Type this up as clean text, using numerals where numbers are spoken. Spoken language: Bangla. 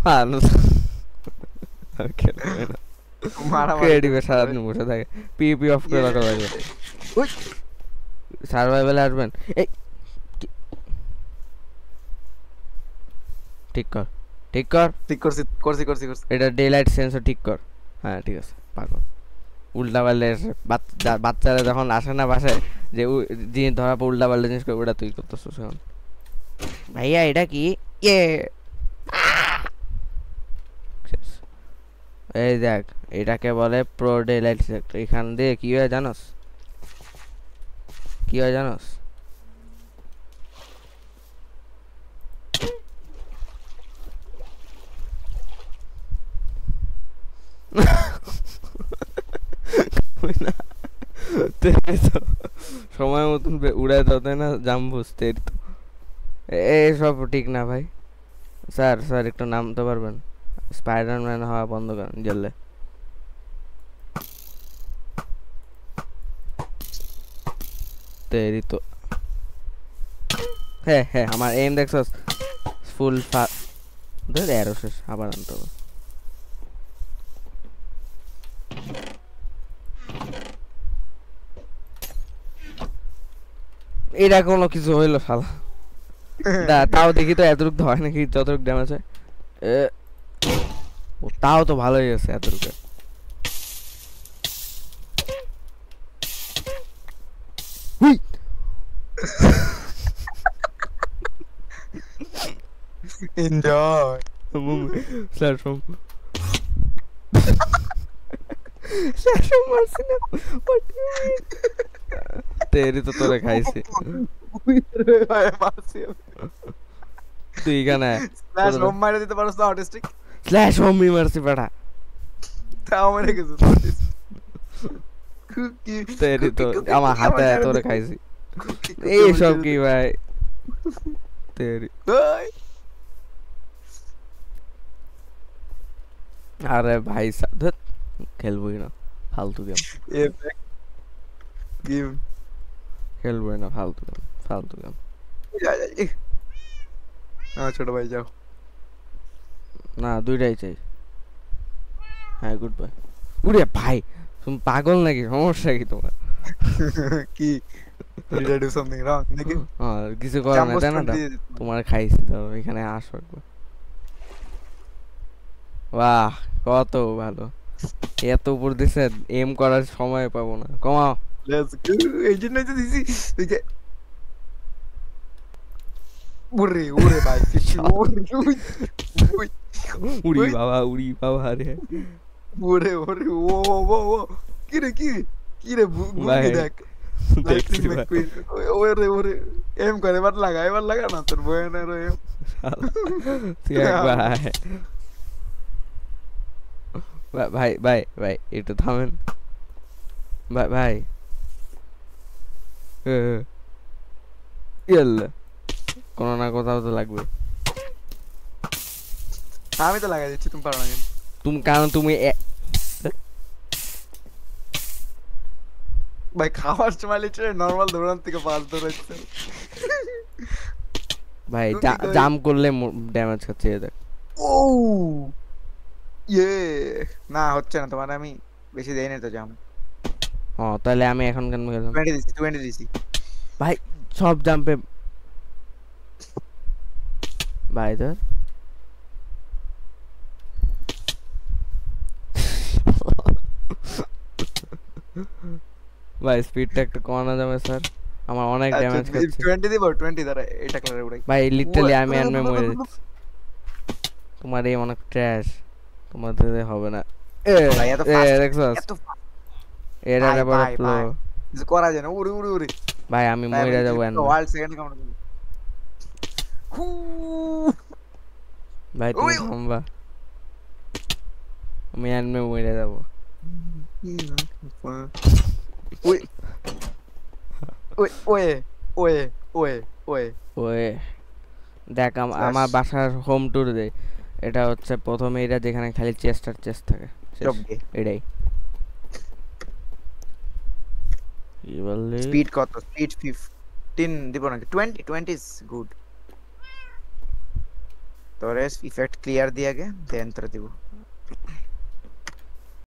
হ্যাঁ খেলবে না ক্রিয়েটিভে সারাদিন বসে থাকে পিপি অফ করে রাখা লাগবে সার্ভাইভালে আসবেন এই ঠিক কর ঠিক কর ঠিক করছি করছি করছি করছি এটা ডে লাইট সেন্সর ঠিক কর হ্যাঁ ঠিক আছে পাগল উল্টা পাল্টে বাচ্চারা যখন আসে না বাসায় যে জিনিস ধরা পর উল্টা পাল্টে জিনিস করে ওটা তুই করতেছিস এখন ভাইয়া এটা কি ইয়ে এই দেখ এটাকে বলে প্রো ডে লাইট সেন্সর এখান দিয়ে কি হয় জানোস কি হয় জানোস সময় মতন উড়ায় দাও তাই না জাম্বুস তো সব ঠিক না ভাই স্যার স্যার একটু নামতে পারবেন স্পাইডারম্যান হওয়া বন্ধ করেন জেলে তেরি তো হ্যাঁ হ্যাঁ আমার এম দেখছস ফুল ধর এরো শেষ আবার আনতে হবে এটা কোনো কিছু হইলো শালা তাও দেখি তো এতটুকু হয় নাকি যতটুকু ড্যামেজ হয় ও তাও তো ভালোই আছে এতটুকু enjoy sir from sir from মারছি না তেরি তো তোরে খাইছি তুই এখানে স্ল্যাশ হোম মাইরে দিতে পারছ না অটিস্টিক স্ল্যাশ হোম মারছি বেটা তাও মেরে গেছে তেরি তো আমার হাতে তোরে খাইছি এই সব কি ভাই তেরি আরে ভাই সাথে খেলবই না ফালতু গেম গেম খেলবই না ফালতু গেম ছোট ভাই যাও না দুইটাই চাই হ্যাঁ গুড বাই উড়ে ভাই তুমি পাগল নাকি সমস্যা কি তোমার কি did I do something wrong নাকি কিছু করার না জানো না তোমার খাইছি তো এখানে আসো একবার বাহ কত ভালো এত উপর দিছে এম করার সময় পাবো না কমাও লেটস গো এই জন্য তো দিছি ওরে ওরে ভাই উড়ি বাবা রে ওরে ওরে ও ও ও কি রে বুকি দেখ দেখছি ওরে ওরে এম করে এবার লাগা না তোর বয়ানের এম ভাই একটু থামেন ভাই কোনো না কোথাও তো লাগবে আমি তো লাগাই দিচ্ছি তুমি পারো না কারণ তুমি ভাই খাওয়ার সময় লিটারে নরমাল দৌড়ান থেকে পাস দৌড়াচ্ছে ভাই জাম করলে ড্যামেজ হচ্ছে দেখ ও ইয়ে না হচ্ছে না তোমার আমি বেশি দেই না তো জাম তাহলে আমি এখন কেন গেলাম 20 দিছি ভাই সব জাম্পে ভাই ধর ভাই স্পিডটা একটু কমানো যাবে স্যার আমার অনেক ড্যামেজ খাচ্ছে 20 দিব 20 ধরে এটা কালারে উড়াই ভাই লিটারালি আমি এনমে মরে যাচ্ছি তোমার এই অনেক ট্র্যাশ তোমাদের হবে না ভাই এত ফাস্ট এটা আবার ফ্লো কিছু করা যায় না উড়ে ভাই আমি মরে যাব এনমে ওয়ার্ল্ড সেকেন্ড কাউন্ট ভাই তুমি থামবা আমি এনমে মরে যাব ওই দেখ আমার বাসার হোম ট্যুর দে এটা হচ্ছে প্রথমে এটা যেখানে খালি চেস্ট থাকে এটাই কি বললি স্পিড কত স্পিড 15 দিব নাকি 20 ইজ গুড তোরে ইফেক্ট ক্লিয়ার দিয়ে আগে দেন তোরে দিব